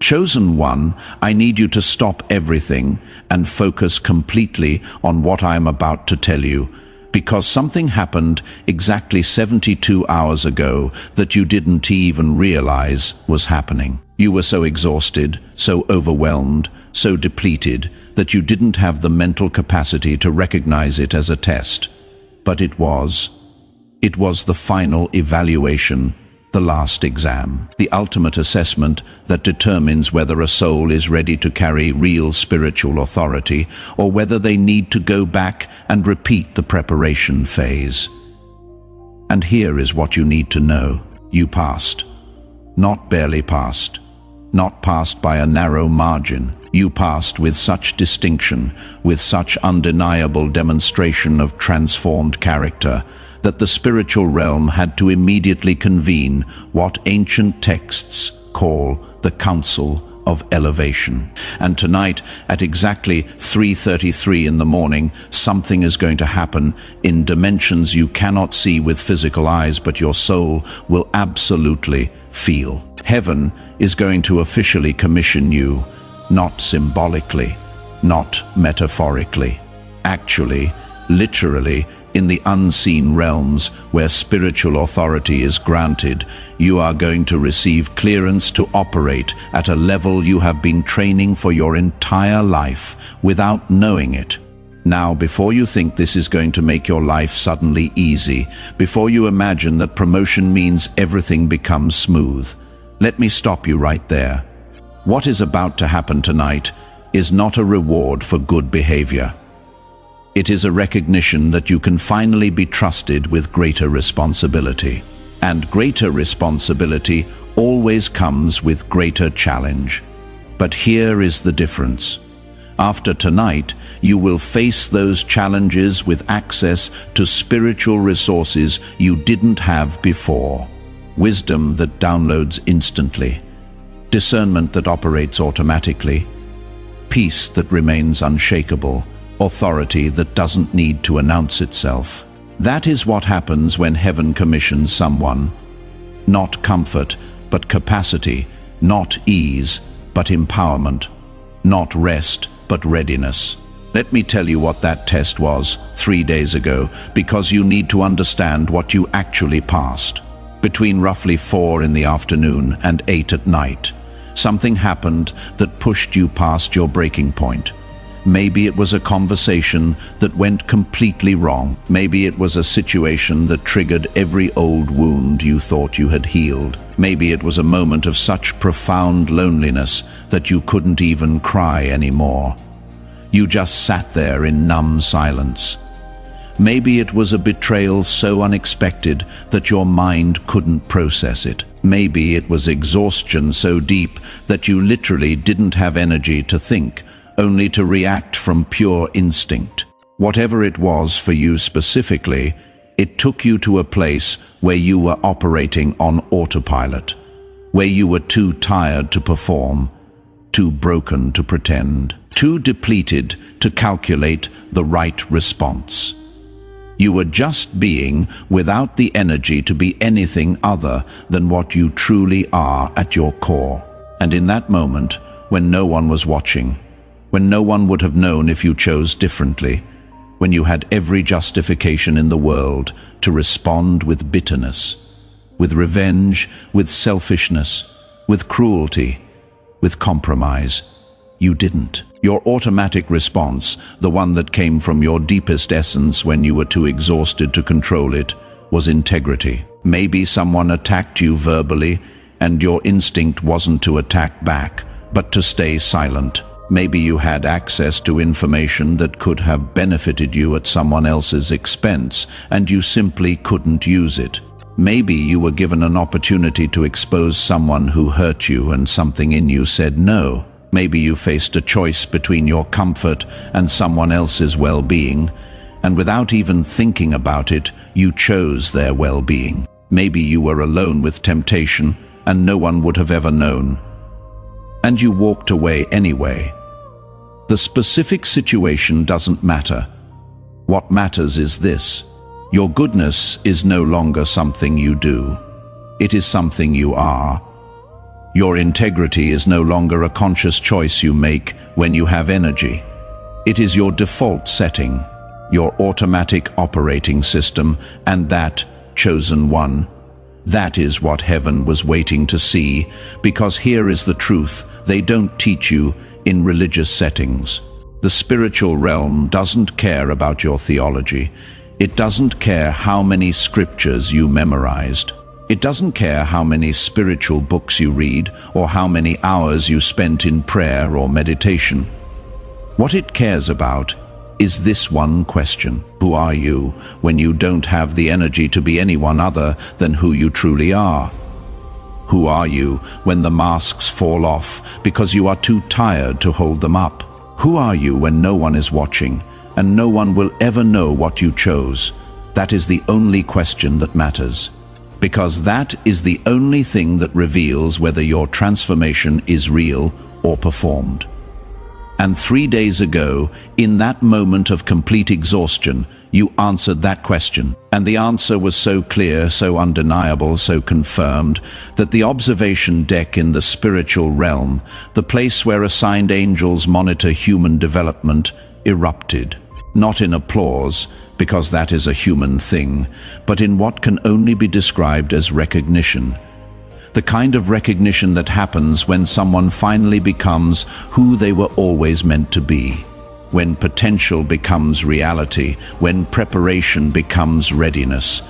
Chosen one, I need you to stop everything and focus completely on what I am about to tell you, because something happened exactly 72 hours ago that you didn't even realize was happening. You were so exhausted, so overwhelmed, so depleted that you didn't have the mental capacity to recognize it as a test. But it was the final evaluation, the last exam, the ultimate assessment that determines whether a soul is ready to carry real spiritual authority or whether they need to go back and repeat the preparation phase. And here is what you need to know. You passed. Not barely passed. Not passed by a narrow margin. You passed with such distinction, with such undeniable demonstration of transformed character, that the spiritual realm had to immediately convene what ancient texts call the Council of Elevation. And tonight, at exactly 3:33 in the morning, something is going to happen in dimensions you cannot see with physical eyes, but your soul will absolutely feel. Heaven is going to officially commission you, not symbolically, not metaphorically. Actually, literally, in the unseen realms where spiritual authority is granted, you are going to receive clearance to operate at a level you have been training for your entire life without knowing it. Now, before you think this is going to make your life suddenly easy, before you imagine that promotion means everything becomes smooth, let me stop you right there. What is about to happen tonight is not a reward for good behavior. It is a recognition that you can finally be trusted with greater responsibility. And greater responsibility always comes with greater challenge. But here is the difference. After tonight, you will face those challenges with access to spiritual resources you didn't have before. Wisdom that downloads instantly. Discernment that operates automatically. Peace that remains unshakable. Authority that doesn't need to announce itself. That is what happens when heaven commissions someone. Not comfort, but capacity. Not ease, but empowerment. Not rest, but readiness. Let me tell you what that test was 3 days ago, because you need to understand what you actually passed. Between roughly 4 in the afternoon and 8 at night, something happened that pushed you past your breaking point. Maybe it was a conversation that went completely wrong. Maybe it was a situation that triggered every old wound you thought you had healed. Maybe it was a moment of such profound loneliness that you couldn't even cry anymore. You just sat there in numb silence. Maybe it was a betrayal so unexpected that your mind couldn't process it. Maybe it was exhaustion so deep that you literally didn't have energy to think, only to react from pure instinct. Whatever it was for you specifically, it took you to a place where you were operating on autopilot, where you were too tired to perform, too broken to pretend, too depleted to calculate the right response. You were just being without the energy to be anything other than what you truly are at your core. And in that moment, when no one was watching, when no one would have known if you chose differently, when you had every justification in the world to respond with bitterness, with revenge, with selfishness, with cruelty, with compromise, you didn't. Your automatic response, the one that came from your deepest essence when you were too exhausted to control it, was integrity. Maybe someone attacked you verbally, and your instinct wasn't to attack back, but to stay silent. Maybe you had access to information that could have benefited you at someone else's expense, and you simply couldn't use it. Maybe you were given an opportunity to expose someone who hurt you and something in you said no. Maybe you faced a choice between your comfort and someone else's well-being, and without even thinking about it, you chose their well-being. Maybe you were alone with temptation, and no one would have ever known. And you walked away anyway. The specific situation doesn't matter. What matters is this: your goodness is no longer something you do. It is something you are. Your integrity is no longer a conscious choice you make when you have energy. It is your default setting, your automatic operating system, and that, chosen one, that is what heaven was waiting to see, because here is the truth they don't teach you in religious settings. The spiritual realm doesn't care about your theology. It doesn't care how many scriptures you memorized. It doesn't care how many spiritual books you read or how many hours you spent in prayer or meditation. What it cares about is this one question: who are you when you don't have the energy to be anyone other than who you truly are? Who are you when the masks fall off because you are too tired to hold them up? Who are you when no one is watching and no one will ever know what you chose? That is the only question that matters, because that is the only thing that reveals whether your transformation is real or performed. And 3 days ago, in that moment of complete exhaustion, you answered that question. And the answer was so clear, so undeniable, so confirmed, that the observation deck in the spiritual realm, the place where assigned angels monitor human development, erupted. Not in applause, because that is a human thing, but in what can only be described as recognition. The kind of recognition that happens when someone finally becomes who they were always meant to be. When potential becomes reality, when preparation becomes readiness,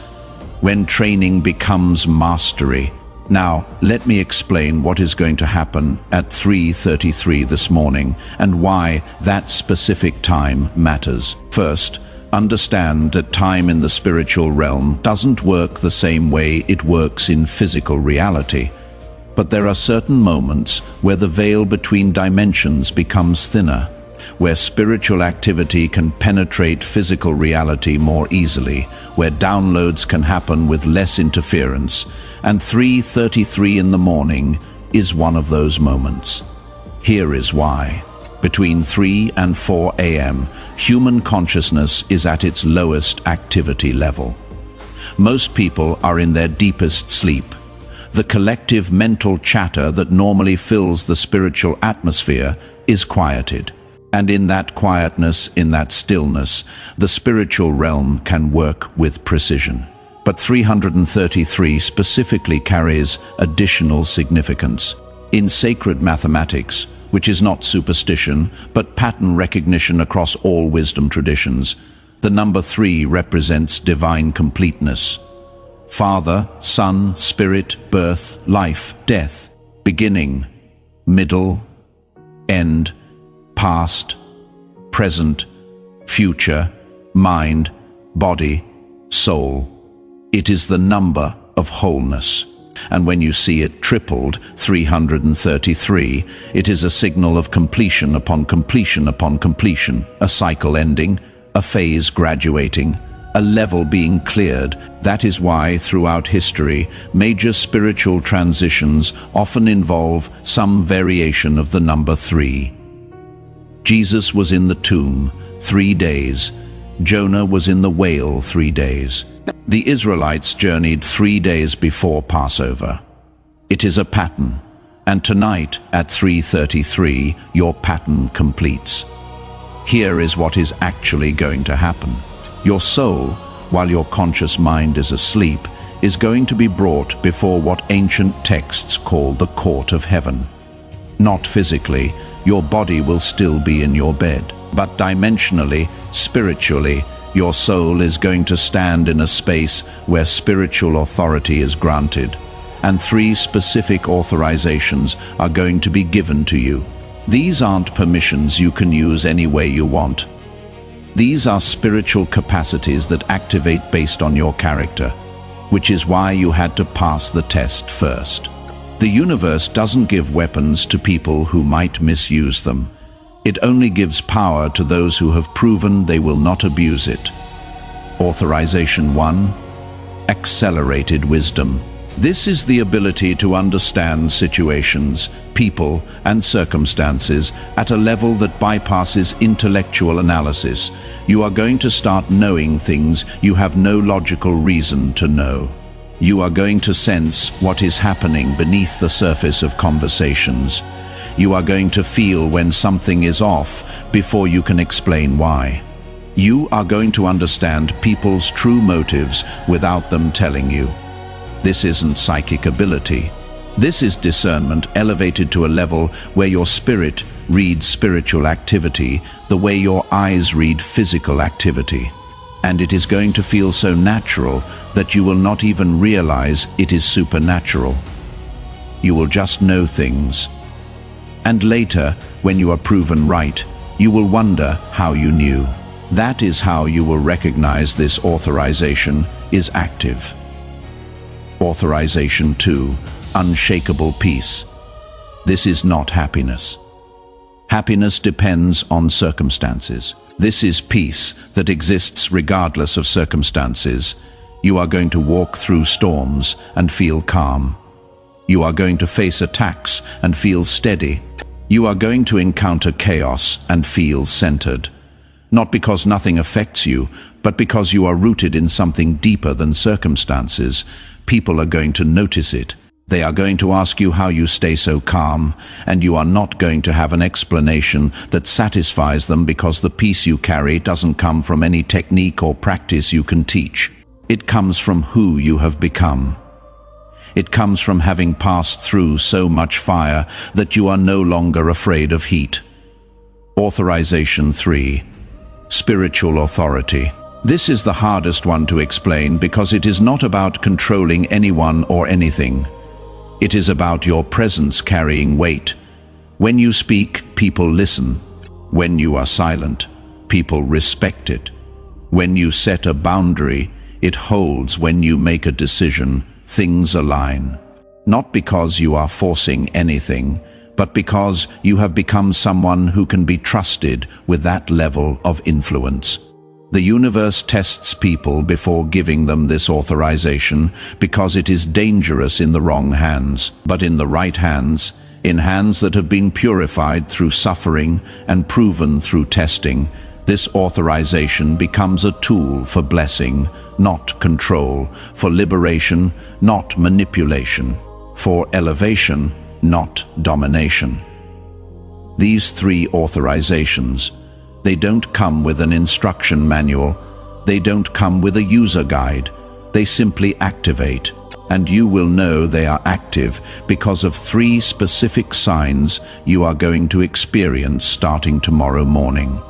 when training becomes mastery. Now, let me explain what is going to happen at 3:33 this morning and why that specific time matters. First, understand that time in the spiritual realm doesn't work the same way it works in physical reality. But there are certain moments where the veil between dimensions becomes thinner, where spiritual activity can penetrate physical reality more easily, where downloads can happen with less interference, and 3:33 in the morning is one of those moments. Here is why. Between 3 and 4 a.m., human consciousness is at its lowest activity level. Most people are in their deepest sleep. The collective mental chatter that normally fills the spiritual atmosphere is quieted. And in that quietness, in that stillness, the spiritual realm can work with precision. But 333 specifically carries additional significance. In sacred mathematics, which is not superstition, but pattern recognition across all wisdom traditions, the number 3 represents divine completeness. Father, Son, Spirit, birth, life, death, beginning, middle, end, past, present, future, mind, body, soul. It is the number of wholeness. And when you see it tripled, 333, it is a signal of completion upon completion upon completion, a cycle ending, a phase graduating, a level being cleared. That is why, throughout history, major spiritual transitions often involve some variation of the number 3. Jesus was in the tomb 3 days. Jonah was in the whale 3 days. The Israelites journeyed 3 days before Passover. It is a pattern, and tonight at 3:33, your pattern completes. Here is what is actually going to happen. Your soul, while your conscious mind is asleep, is going to be brought before what ancient texts call the court of heaven. Not physically, your body will still be in your bed, but dimensionally, spiritually, your soul is going to stand in a space where spiritual authority is granted, and 3 specific authorizations are going to be given to you. These aren't permissions you can use any way you want. These are spiritual capacities that activate based on your character, which is why you had to pass the test first. The universe doesn't give weapons to people who might misuse them. It only gives power to those who have proven they will not abuse it. Authorization 1. Accelerated wisdom. This is the ability to understand situations, people, and circumstances at a level that bypasses intellectual analysis. You are going to start knowing things you have no logical reason to know. You are going to sense what is happening beneath the surface of conversations. You are going to feel when something is off before you can explain why. You are going to understand people's true motives without them telling you. This isn't psychic ability. This is discernment elevated to a level where your spirit reads spiritual activity the way your eyes read physical activity. And it is going to feel so natural that you will not even realize it is supernatural. You will just know things. And later, when you are proven right, you will wonder how you knew. That is how you will recognize this authorization is active. Authorization 2, unshakable peace. This is not happiness. Happiness depends on circumstances. This is peace that exists regardless of circumstances. You are going to walk through storms and feel calm. You are going to face attacks and feel steady. You are going to encounter chaos and feel centered. Not because nothing affects you, but because you are rooted in something deeper than circumstances. People are going to notice it. They are going to ask you how you stay so calm, and you are not going to have an explanation that satisfies them because the peace you carry doesn't come from any technique or practice you can teach. It comes from who you have become. It comes from having passed through so much fire that you are no longer afraid of heat. Authorization 3. Spiritual authority. This is the hardest one to explain because it is not about controlling anyone or anything. It is about your presence carrying weight. When you speak, people listen. When you are silent, people respect it. When you set a boundary, it holds. When you make a decision, things align. Not because you are forcing anything, but because you have become someone who can be trusted with that level of influence. The universe tests people before giving them this authorization because it is dangerous in the wrong hands, but in the right hands, in hands that have been purified through suffering and proven through testing, this authorization becomes a tool for blessing, not control, for liberation, not manipulation, for elevation, not domination. These 3 authorizations, they don't come with an instruction manual, they don't come with a user guide, they simply activate, and you will know they are active because of 3 specific signs you are going to experience starting tomorrow morning.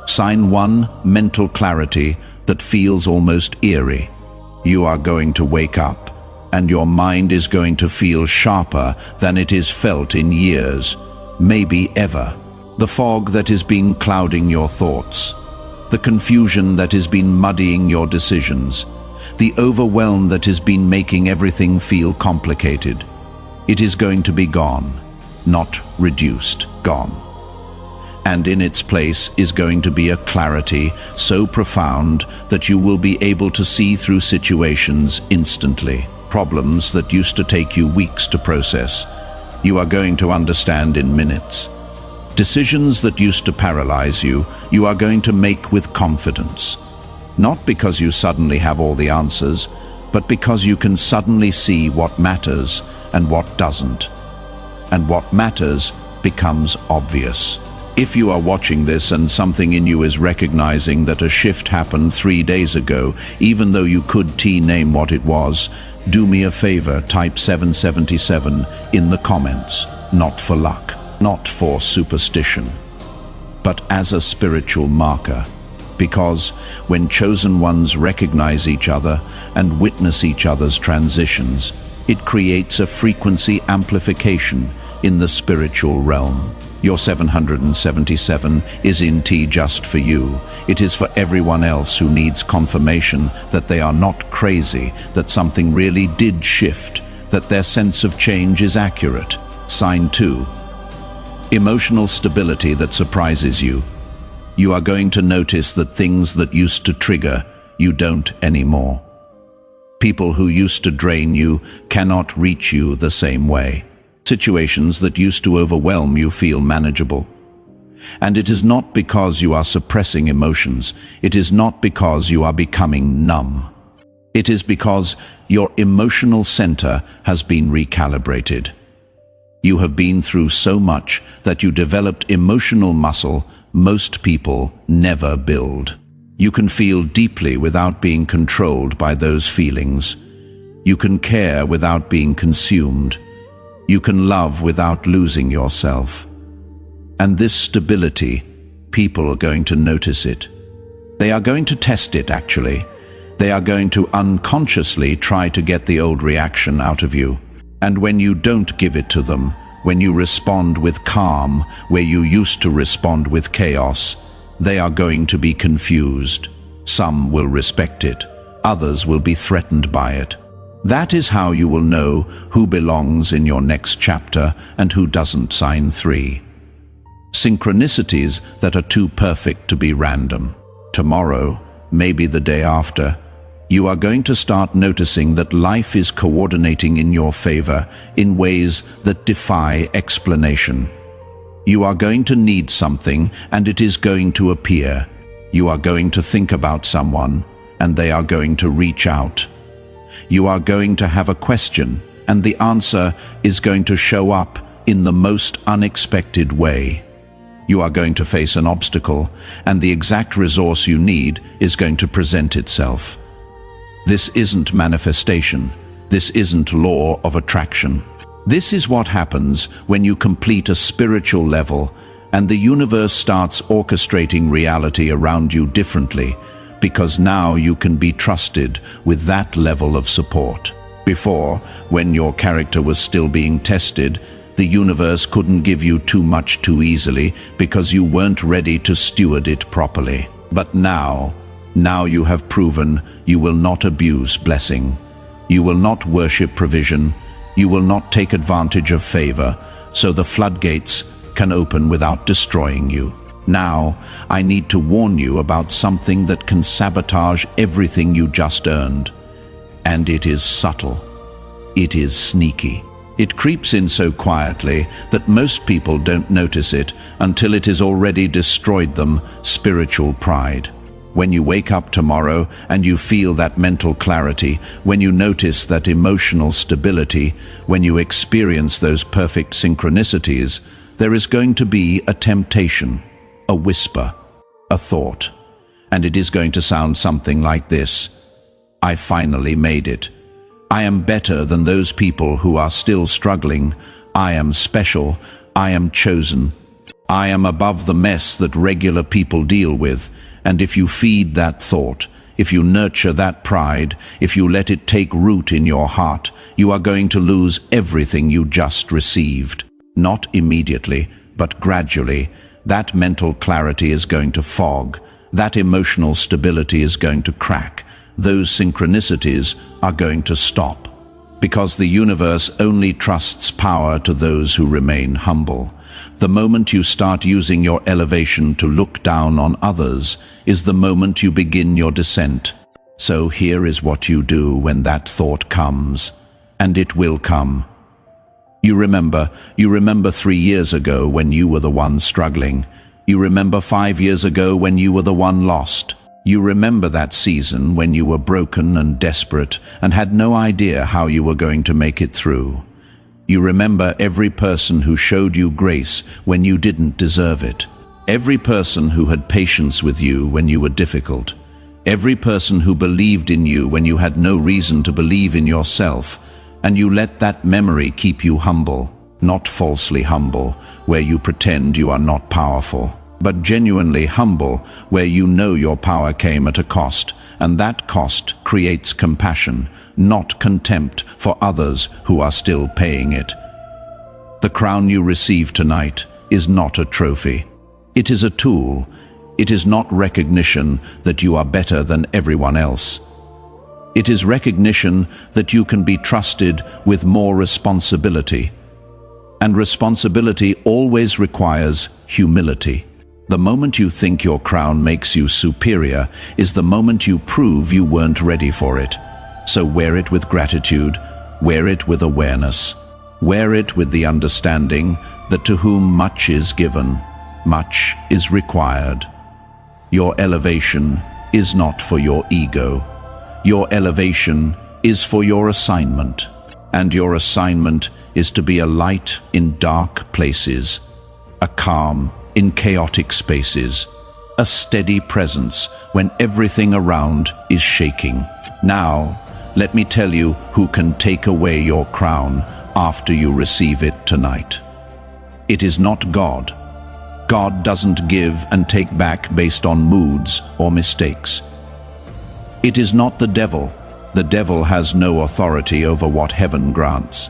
Sign 1, mental clarity that feels almost eerie. You are going to wake up, and your mind is going to feel sharper than it is felt in years, maybe ever. The fog that has been clouding your thoughts, the confusion that has been muddying your decisions, the overwhelm that has been making everything feel complicated. It is going to be gone, not reduced, gone. And in its place is going to be a clarity so profound that you will be able to see through situations instantly. Problems that used to take you weeks to process, you are going to understand in minutes. Decisions that used to paralyze you, you are going to make with confidence. Not because you suddenly have all the answers, but because you can suddenly see what matters and what doesn't. And what matters becomes obvious. If you are watching this and something in you is recognizing that a shift happened 3 days ago, even though you could name what it was, do me a favor, type 777 in the comments. Not for luck, not for superstition, but as a spiritual marker. Because when chosen ones recognize each other and witness each other's transitions, it creates a frequency amplification in the spiritual realm. Your 777 is in just for you. It is for everyone else who needs confirmation that they are not crazy, that something really did shift, that their sense of change is accurate. Sign 2. Emotional stability that surprises you. You are going to notice that things that used to trigger, you don't anymore. People who used to drain you cannot reach you the same way. Situations that used to overwhelm you feel manageable. And it is not because you are suppressing emotions. It is not because you are becoming numb. It is because your emotional center has been recalibrated. You have been through so much that you developed emotional muscle most people never build. You can feel deeply without being controlled by those feelings. You can care without being consumed. You can love without losing yourself. And this stability, people are going to notice it. They are going to test it, actually. They are going to unconsciously try to get the old reaction out of you. And when you don't give it to them, when you respond with calm where you used to respond with chaos, they are going to be confused. Some will respect it. Others will be threatened by it. That is how you will know who belongs in your next chapter and who doesn't. Sign 3. Synchronicities that are too perfect to be random. Tomorrow, maybe the day after, you are going to start noticing that life is coordinating in your favor in ways that defy explanation. You are going to need something and it is going to appear. You are going to think about someone and they are going to reach out. You are going to have a question and the answer is going to show up in the most unexpected way. You are going to face an obstacle and the exact resource you need is going to present itself. This isn't manifestation. This isn't law of attraction. This is what happens when you complete a spiritual level and the universe starts orchestrating reality around you differently, because now you can be trusted with that level of support. Before, when your character was still being tested, the universe couldn't give you too much too easily because you weren't ready to steward it properly. But now you have proven you will not abuse blessing. You will not worship provision. You will not take advantage of favor, so the floodgates can open without destroying you. Now, I need to warn you about something that can sabotage everything you just earned. And it is subtle. It is sneaky. It creeps in so quietly that most people don't notice it until it has already destroyed them. Spiritual pride. When you wake up tomorrow and you feel that mental clarity, when you notice that emotional stability, when you experience those perfect synchronicities, there is going to be a temptation, a whisper, a thought. And it is going to sound something like this: I finally made it. I am better than those people who are still struggling. I am special. I am chosen. I am above the mess that regular people deal with. And if you feed that thought, if you nurture that pride, if you let it take root in your heart, you are going to lose everything you just received. Not immediately, but gradually. That mental clarity is going to fog. That emotional stability is going to crack. Those synchronicities are going to stop. Because the universe only trusts power to those who remain humble. The moment you start using your elevation to look down on others is the moment you begin your descent. So here is what you do when that thought comes, and it will come. You remember 3 years ago when you were the one struggling. You remember 5 years ago when you were the one lost. You remember that season when you were broken and desperate and had no idea how you were going to make it through. You remember every person who showed you grace when you didn't deserve it. Every person who had patience with you when you were difficult. Every person who believed in you when you had no reason to believe in yourself. And you let that memory keep you humble, not falsely humble, where you pretend you are not powerful, but genuinely humble, where you know your power came at a cost, and that cost creates compassion, not contempt for others who are still paying it. The crown you receive tonight is not a trophy. It is a tool. It is not recognition that you are better than everyone else. It is recognition that you can be trusted with more responsibility. And responsibility always requires humility. The moment you think your crown makes you superior is the moment you prove you weren't ready for it. So wear it with gratitude, wear it with awareness, wear it with the understanding that to whom much is given, much is required. Your elevation is not for your ego. Your elevation is for your assignment. And your assignment is to be a light in dark places, a calm in chaotic spaces, a steady presence when everything around is shaking. Now, let me tell you who can take away your crown after you receive it tonight. It is not God. God doesn't give and take back based on moods or mistakes. It is not the devil. The devil has no authority over what heaven grants.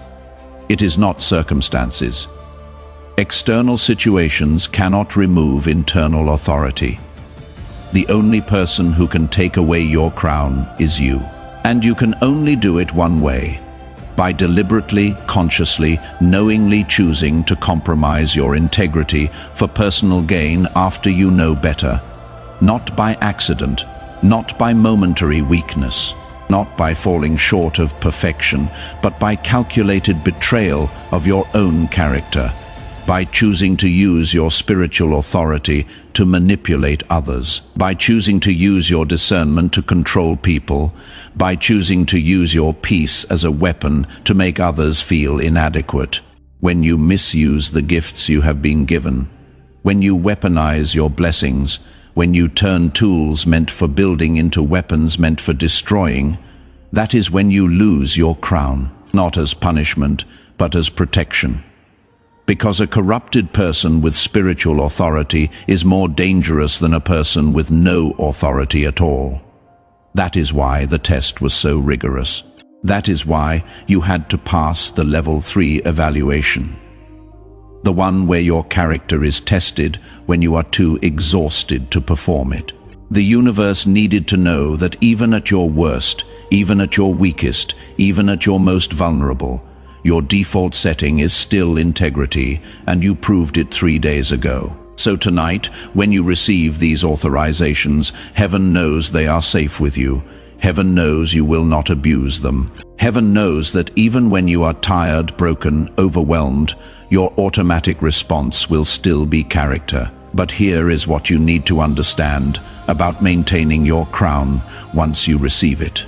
It is not circumstances. External situations cannot remove internal authority. The only person who can take away your crown is you. And you can only do it one way: by deliberately, consciously, knowingly choosing to compromise your integrity for personal gain after you know better. Not by accident, not by momentary weakness, not by falling short of perfection, but by calculated betrayal of your own character, by choosing to use your spiritual authority to manipulate others, by choosing to use your discernment to control people, by choosing to use your peace as a weapon to make others feel inadequate. When you misuse the gifts you have been given, when you weaponize your blessings, when you turn tools meant for building into weapons meant for destroying, that is when you lose your crown, not as punishment, but as protection. Because a corrupted person with spiritual authority is more dangerous than a person with no authority at all. That is why the test was so rigorous. That is why you had to pass the level 3 evaluation. The one where your character is tested when you are too exhausted to perform it. The universe needed to know that even at your worst, even at your weakest, even at your most vulnerable, your default setting is still integrity, and you proved it 3 days ago. So tonight, when you receive these authorizations, heaven knows they are safe with you. Heaven knows you will not abuse them. Heaven knows that even when you are tired, broken, overwhelmed, your automatic response will still be character. But here is what you need to understand about maintaining your crown once you receive it.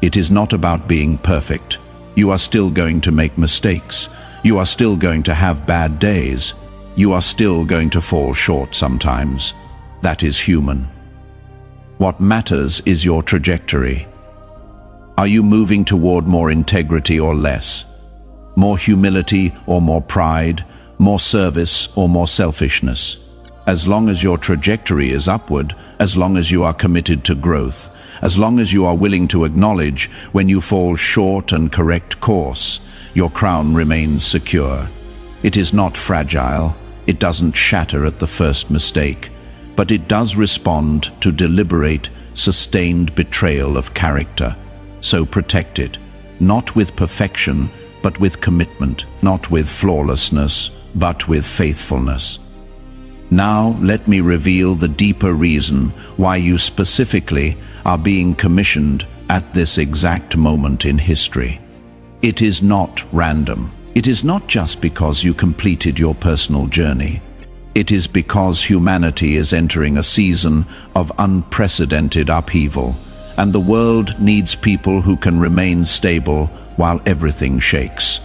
It is not about being perfect. You are still going to make mistakes. You are still going to have bad days. You are still going to fall short sometimes. That is human. What matters is your trajectory. Are you moving toward more integrity or less? More humility or more pride? More service or more selfishness? As long as your trajectory is upward, as long as you are committed to growth, as long as you are willing to acknowledge when you fall short and correct course, your crown remains secure. It is not fragile. It doesn't shatter at the first mistake, but it does respond to deliberate, sustained betrayal of character. So protect it, not with perfection, but with commitment, not with flawlessness, but with faithfulness. Now let me reveal the deeper reason why you specifically are being commissioned at this exact moment in history. It is not random. It is not just because you completed your personal journey. It is because humanity is entering a season of unprecedented upheaval, and the world needs people who can remain stable while everything shakes.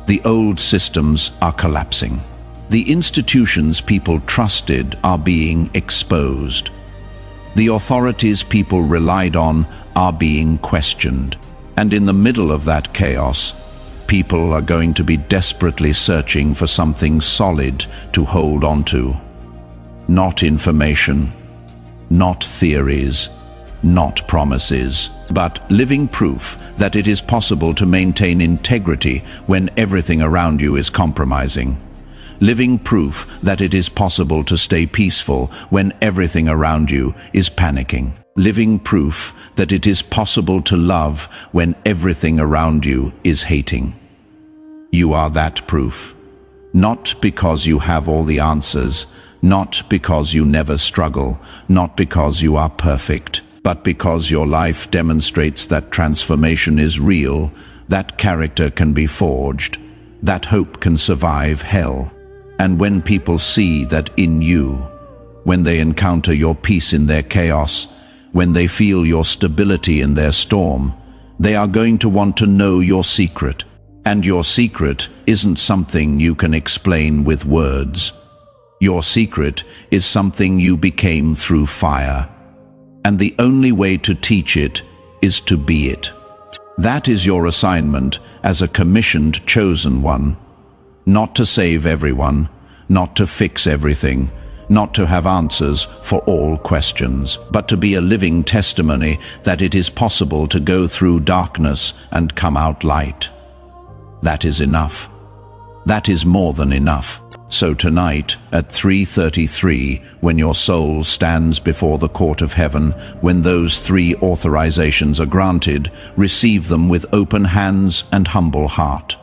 The old systems are collapsing. The institutions people trusted are being exposed. The authorities people relied on are being questioned. And in the middle of that chaos, people are going to be desperately searching for something solid to hold onto. Not information, not theories, not promises, but living proof that it is possible to maintain integrity when everything around you is compromising. Living proof that it is possible to stay peaceful when everything around you is panicking. Living proof that it is possible to love when everything around you is hating. You are that proof. Not because you have all the answers, not because you never struggle, not because you are perfect, but because your life demonstrates that transformation is real, that character can be forged, that hope can survive hell. And when people see that in you, when they encounter your peace in their chaos, when they feel your stability in their storm, They are going to want to know your secret. And your secret isn't something you can explain with words. Your secret is something you became through fire. And the only way to teach it is to be it. That is your assignment as a commissioned chosen one. Not to save everyone, not to fix everything, not to have answers for all questions, but to be a living testimony that it is possible to go through darkness and come out light. That is enough. That is more than enough. So tonight, at 3:33, when your soul stands before the court of heaven, when those 3 authorizations are granted, receive them with open hands and humble heart.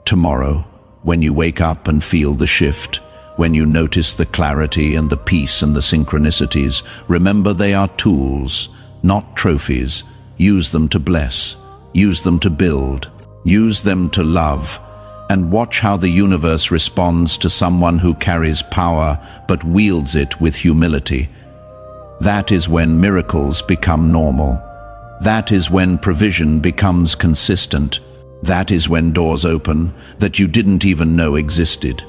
Tomorrow, when you wake up and feel the shift, when you notice the clarity and the peace and the synchronicities, remember they are tools, not trophies. Use them to bless. Use them to build. Use them to love. And watch how the universe responds to someone who carries power but wields it with humility. That is when miracles become normal. That is when provision becomes consistent. That is when doors open that you didn't even know existed.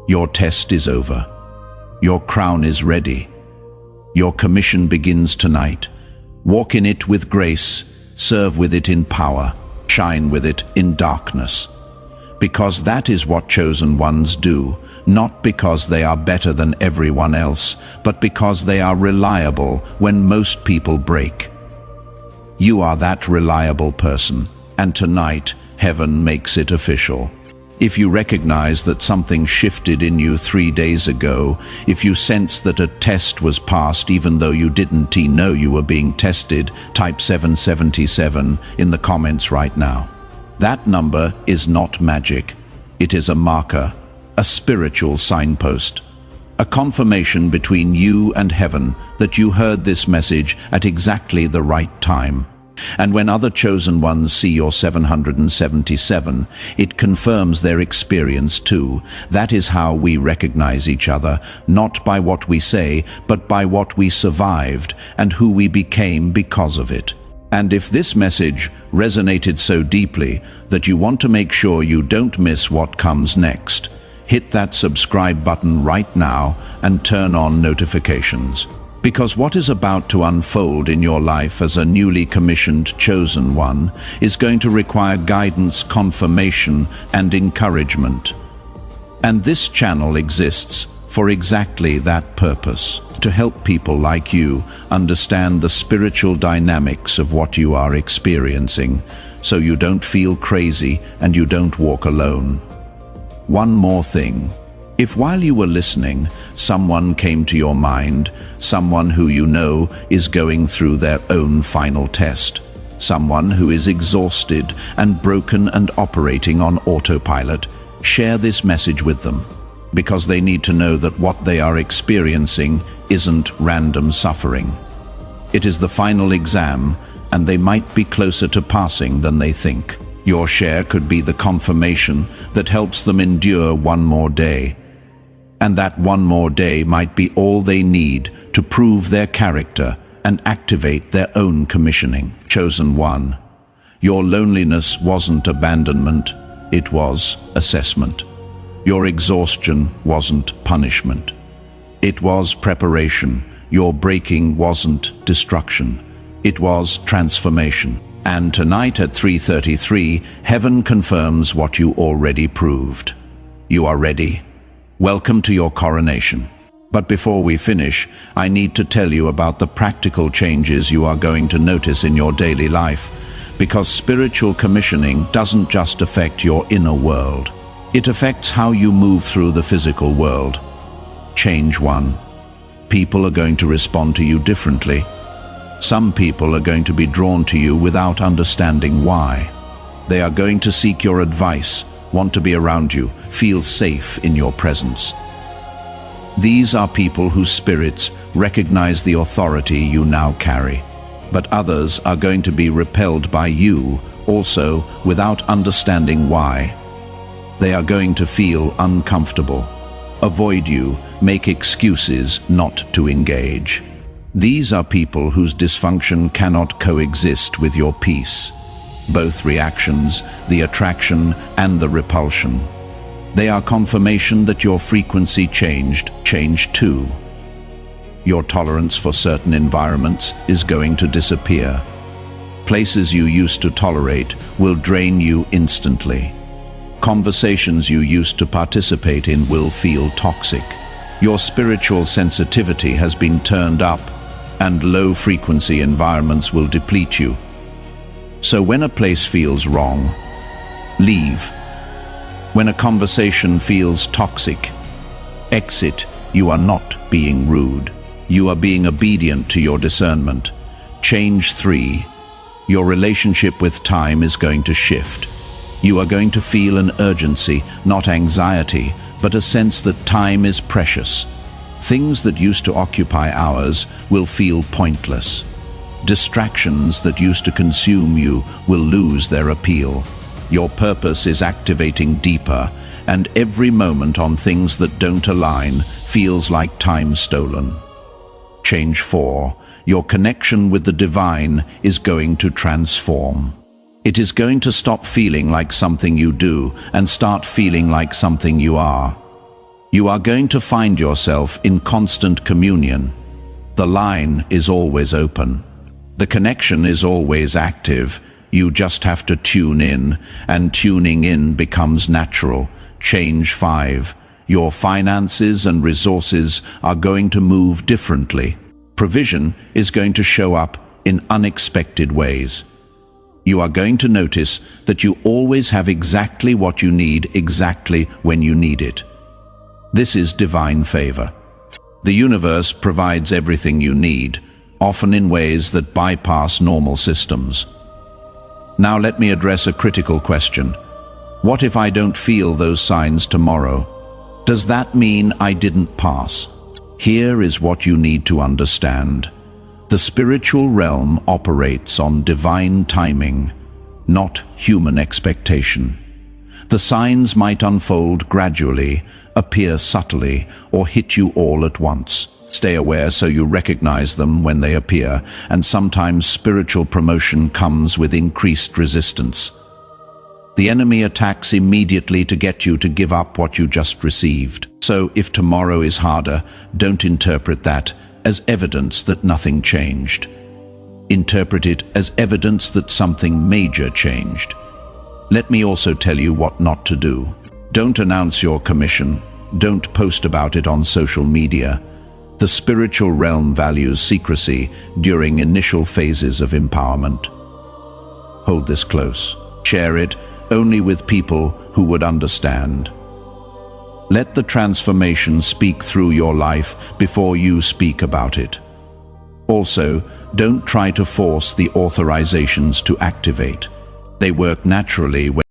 Your test is over. Your crown is ready. Your commission begins tonight. Walk in it with grace, serve with it in power, shine with it in darkness. Because that is what chosen ones do, not because they are better than everyone else, but because they are reliable when most people break. You are that reliable person, and tonight, heaven makes it official. If you recognize that something shifted in you 3 days ago, if you sense that a test was passed even though you didn't know you were being tested, type 777 in the comments right now. That number is not magic. It is a marker, a spiritual signpost, a confirmation between you and heaven that you heard this message at exactly the right time. And when other chosen ones see your 777, it confirms their experience too. That is how we recognize each other, not by what we say, but by what we survived and who we became because of it. And if this message resonated so deeply that you want to make sure you don't miss what comes next, hit that subscribe button right now and turn on notifications. Because what is about to unfold in your life as a newly commissioned chosen one is going to require guidance, confirmation, and encouragement. And this channel exists for exactly that purpose, to help people like you understand the spiritual dynamics of what you are experiencing, so you don't feel crazy and you don't walk alone. One more thing. If while you were listening, someone came to your mind, someone who you know is going through their own final test, someone who is exhausted and broken and operating on autopilot, share this message with them, because they need to know that what they are experiencing isn't random suffering. It is the final exam, and they might be closer to passing than they think. Your share could be the confirmation that helps them endure one more day. And that one more day might be all they need to prove their character and activate their own commissioning. Chosen one, your loneliness wasn't abandonment, it was assessment. Your exhaustion wasn't punishment. It was preparation. Your breaking wasn't destruction. It was transformation. And tonight at 3:33, heaven confirms what you already proved. You are ready. Welcome to your coronation. But before we finish, I need to tell you about the practical changes you are going to notice in your daily life, because spiritual commissioning doesn't just affect your inner world. It affects how you move through the physical world. Change 1. People are going to respond to you differently. Some people are going to be drawn to you without understanding why. They are going to seek your advice, want to be around you, feel safe in your presence. These are people whose spirits recognize the authority you now carry. But others are going to be repelled by you, also without understanding why. They are going to feel uncomfortable, avoid you, make excuses not to engage. These are people whose dysfunction cannot coexist with your peace. both reactions, the attraction and the repulsion. They are confirmation that your frequency changed too. Your tolerance for certain environments is going to disappear. Places you used to tolerate will drain you instantly. Conversations you used to participate in will feel toxic. Your spiritual sensitivity has been turned up, and low-frequency environments will deplete you. So when a place feels wrong, leave. When a conversation feels toxic, exit. You are not being rude. You are being obedient to your discernment. Change 3. Your relationship with time is going to shift. You are going to feel an urgency, not anxiety, but a sense that time is precious. Things that used to occupy hours will feel pointless. Distractions that used to consume you will lose their appeal. Your purpose is activating deeper, and every moment on things that don't align feels like time stolen. Change 4. Your connection with the divine is going to transform. It is going to stop feeling like something you do and start feeling like something you are. You are going to find yourself in constant communion. The line is always open. The connection is always active. You just have to tune in, and tuning in becomes natural. Change 5. Your finances and resources are going to move differently. Provision is going to show up in unexpected ways. You are going to notice that you always have exactly what you need exactly when you need it. This is divine favor. The universe provides everything you need, often in ways that bypass normal systems. Now let me address a critical question. What if I don't feel those signs tomorrow? Does that mean I didn't pass? Here is what you need to understand. The spiritual realm operates on divine timing, not human expectation. The signs might unfold gradually, appear subtly, or hit you all at once. Stay aware so you recognize them when they appear, and sometimes spiritual promotion comes with increased resistance. The enemy attacks immediately to get you to give up what you just received. So if tomorrow is harder, don't interpret that as evidence that nothing changed. Interpret it as evidence that something major changed. Let me also tell you what not to do. Don't announce your commission. Don't post about it on social media. The spiritual realm values secrecy during initial phases of empowerment. Hold this close. Share it only with people who would understand. Let the transformation speak through your life before you speak about it. Also, don't try to force the authorizations to activate. They work naturally when